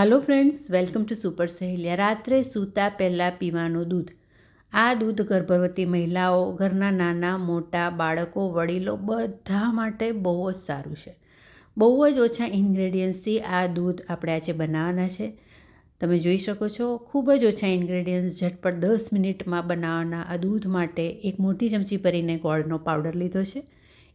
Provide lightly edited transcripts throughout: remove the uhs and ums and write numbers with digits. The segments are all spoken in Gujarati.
Hello friends, welcome to super Saheliya. રાત્રે સૂતા પહેલાં પીવાનું દૂધ. આ દૂધ ગર્ભવતી મહિલાઓ, ઘરના નાના મોટા બાળકો, વડીલો બધા માટે બહુ જ સારું છે. બહુ જ ઓછા ઇન્ગ્રેડિયન્ટ્સથી આ દૂધ આપણે આજે બનાવવાના છે. તમે જોઈ શકો છો, ખૂબ જ ઓછા ઇન્ગ્રેડિયન્ટ્સ, ઝટપટ 10 મિનિટમાં બનાવવાના આ દૂધ માટે એક મોટી ચમચી ભરીને ગોળનો પાવડર લીધો છે.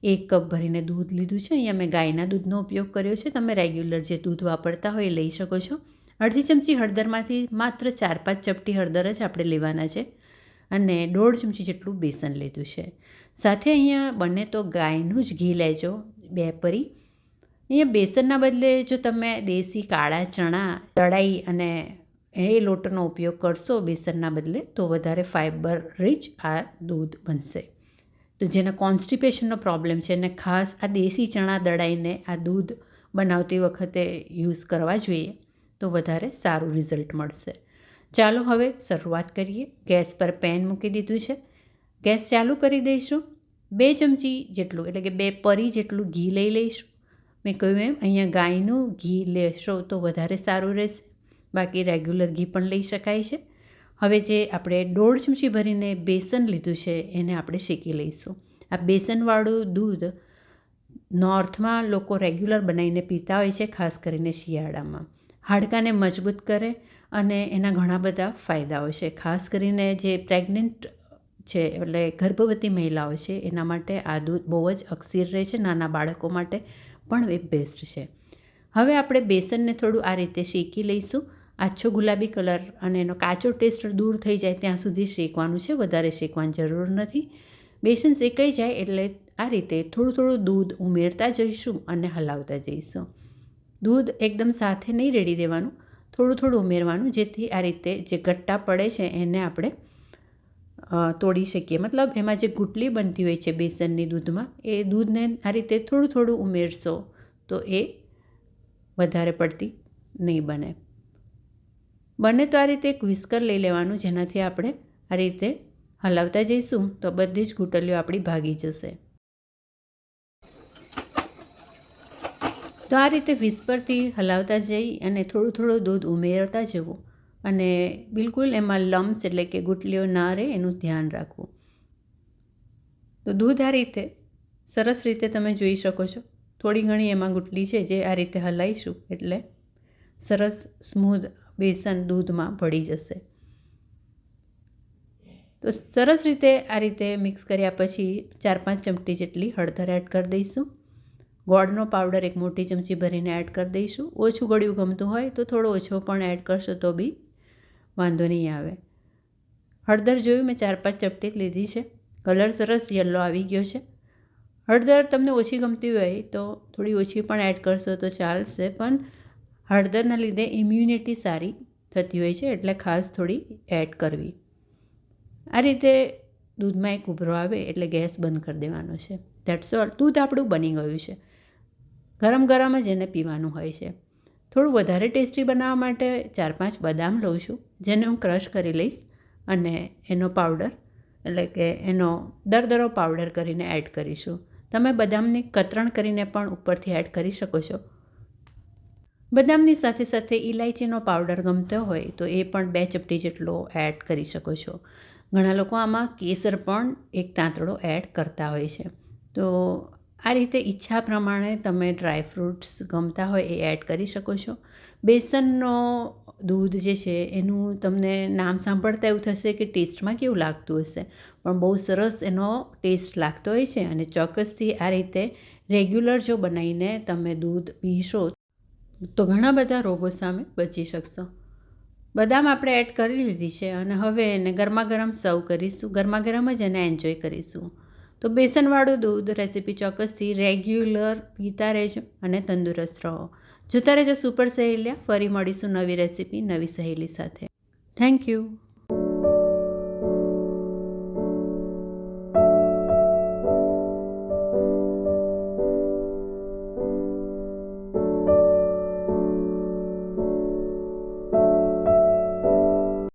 1 કપ ભરીને દૂધ લીધું છે. અહીંયા મેં ગાયના દૂધનો ઉપયોગ કર્યો છે. તમે રેગ્યુલર જે દૂધ વાપરતા હોય એ લઈ શકો છો. અડધી ચમચી હળદરમાંથી માત્ર 4-5 ચપટી હળદર જ આપણે લેવાના છે અને 1.5 ચમચી જેટલું બેસન લીધું છે. સાથે અહીંયા બને તો ગાયનું જ ઘી લેજો, 2 પરી. અહીંયા બેસનના બદલે જો તમે દેશી કાળા ચણા દળાઈ અને એ લોટનો ઉપયોગ કરશો બેસનના બદલે તો વધારે ફાઇબર રિચ આ દૂધ બનશે. તો જેને કોન્સ્ટિપેશનનો પ્રોબ્લેમ છે એને ખાસ આ દેશી ચણા દળાઈને આ દૂધ બનાવતી વખતે યુઝ કરવા જોઈએ તો વધારે સારું રિઝલ્ટ મળશે. ચાલો હવે શરૂઆત કરીએ. ગેસ પર પેન મૂકી દીધું છે. ગેસ ચાલુ કરી દઈશું. 2 ચમચી જેટલું એટલે કે 2 પરી જેટલું ઘી લઈ લઈશું. મેં કહ્યું એમ અહીંયા ગાયનું ઘી લેશો તો વધારે સારું રહેશે. બાકી રેગ્યુલર ઘી પણ લઈ શકાય છે. હવે જે આપણે 1.5 ચમચી ભરીને બેસન લીધું છે એને આપણે શેકી લઈશું. આ બેસનવાળું દૂધ નોર્થમાં લોકો રેગ્યુલર બનાવીને પીતા હોય છે, ખાસ કરીને શિયાળામાં. હાડકાને મજબૂત કરે અને એના ઘણા બધા ફાયદાઓ છે. ખાસ કરીને જે પ્રેગ્નન્ટ છે એટલે ગર્ભવતી મહિલાઓ છે એના માટે આ દૂધ બહુ જ અકસીર રહે છે. નાના બાળકો માટે પણ એ બેસ્ટ છે. હવે આપણે બેસનને થોડું આ રીતે શેકી લઈશું. આછો ગુલાબી કલર અને એનો કાચો ટેસ્ટ દૂર થઈ જાય ત્યાં સુધી શેકવાનું છે. વધારે શેકવાની જરૂર નથી. બેસન શેકાઈ જાય એટલે આ રીતે થોડું થોડું દૂધ ઉમેરતા જઈશું અને હલાવતા જઈશું. દૂધ એકદમ સાથે નહીં રેડી દેવાનું, થોડું થોડું ઉમેરવાનું, જેથી આ રીતે જે ગટ્ટા પડે છે એને આપણે તોડી શકીએ. મતલબ એમાં જે ગુટલી બનતી હોય છે બેસનની દૂધમાં, એ દૂધને આ રીતે થોડું થોડું ઉમેરશો તો એ વધારે પડતી નહીં બને. બને તો આ રીતે એક વિસ્કર લઈ લેવાનું, જેનાથી આપણે આ રીતે હલાવતા જઈશું તો બધી જ ગુટલીઓ આપણી ભાગી જશે. તો આ રીતે વિસ્પરથી હલાવતા જઈ અને થોડું થોડું દૂધ ઉમેરતા જવું અને બિલકુલ એમાં લમ્સ એટલે કે ગુટલીઓ ના રહે એનું ધ્યાન રાખવું. તો દૂધ આ રીતે સરસ રીતે તમે જોઈ શકો છો. થોડી ઘણી એમાં ગુટલી છે જે આ રીતે હલાવીશું એટલે સરસ સ્મૂધ બેસન દૂધમાં ભળી જશે. તો સરસ રીતે આ રીતે મિક્સ કર્યા પછી 4-5 ચમચી જેટલી હળદર એડ કરી દઈશું. ગોળનો પાવડર 1 મોટી ચમચી ભરીને એડ કરી દઈશું. ઓછું ગળ્યું ગમતું હોય તો થોડો ઓછો પણ એડ કરશો તો બી વાંધો નહીં આવે. હળદર જોયું મેં 4-5 ચપટી લીધી છે. કલર સરસ યલો આવી ગયો છે. હળદર તમને ઓછી ગમતી હોય તો થોડી ઓછી પણ એડ કરશો તો ચાલશે, પણ હળદરના લીધે ઇમ્યુનિટી સારી થતી હોય છે એટલે ખાસ થોડી એડ કરવી. આ રીતે દૂધમાં એક ઉભરો આવે એટલે ગેસ બંધ કરી દેવાનો છે. That's all. દૂધ આપણું બની ગયું છે. ગરમ ગરમ જ એને પીવાનું હોય છે. થોડું વધારે ટેસ્ટી બનાવવા માટે 4-5 બદામ લઉં છું, જેને હું ક્રશ કરી લઈશ અને એનો પાવડર એટલે કે એનો દરદરો પાવડર કરીને એડ કરીશું. તમે બદામની કતરણ કરીને પણ ઉપરથી એડ કરી શકો છો. બદામની સાથે સાથે ઇલાયચીનો પાવડર ગમતો હોય તો એ પણ 2 ચપટી જેટલો એડ કરી શકો છો. ઘણા લોકો આમાં કેસર પણ 1 તાંતડો એડ કરતા હોય છે. તો આ રીતે ઈચ્છા પ્રમાણે તમે ડ્રાયફ્રૂટ્સ ગમતા હોય એ એડ કરી શકો છો. બેસનનો દૂધ જે છે એનું તમને નામ સાંભળતા એવું થશે કે ટેસ્ટમાં કેવું લાગતું હશે, પણ બહુ સરસ એનો ટેસ્ટ લાગતો હોય છે અને ચોક્કસથી આ રીતે રેગ્યુલર જો બનાવીને તમે દૂધ પીશો તો ઘણા બધા રોગો સામે બચી શકશો. બદામ આપણે એડ કરી લીધી છે અને હવે એને ગરમા ગરમ સર્વ કરીશું. ગરમા ગરમ જ એને એન્જોય કરીશું. તો બેસનવાળું દૂધ રેસીપી ચોક્કસથી રેગ્યુલર પીતા રહેજો અને તંદુરસ્ત રહો. જોતા રહેજો સુપર સહેલિયા. ફરી મળીશું નવી રેસીપી નવી સહેલી સાથે. Thank you.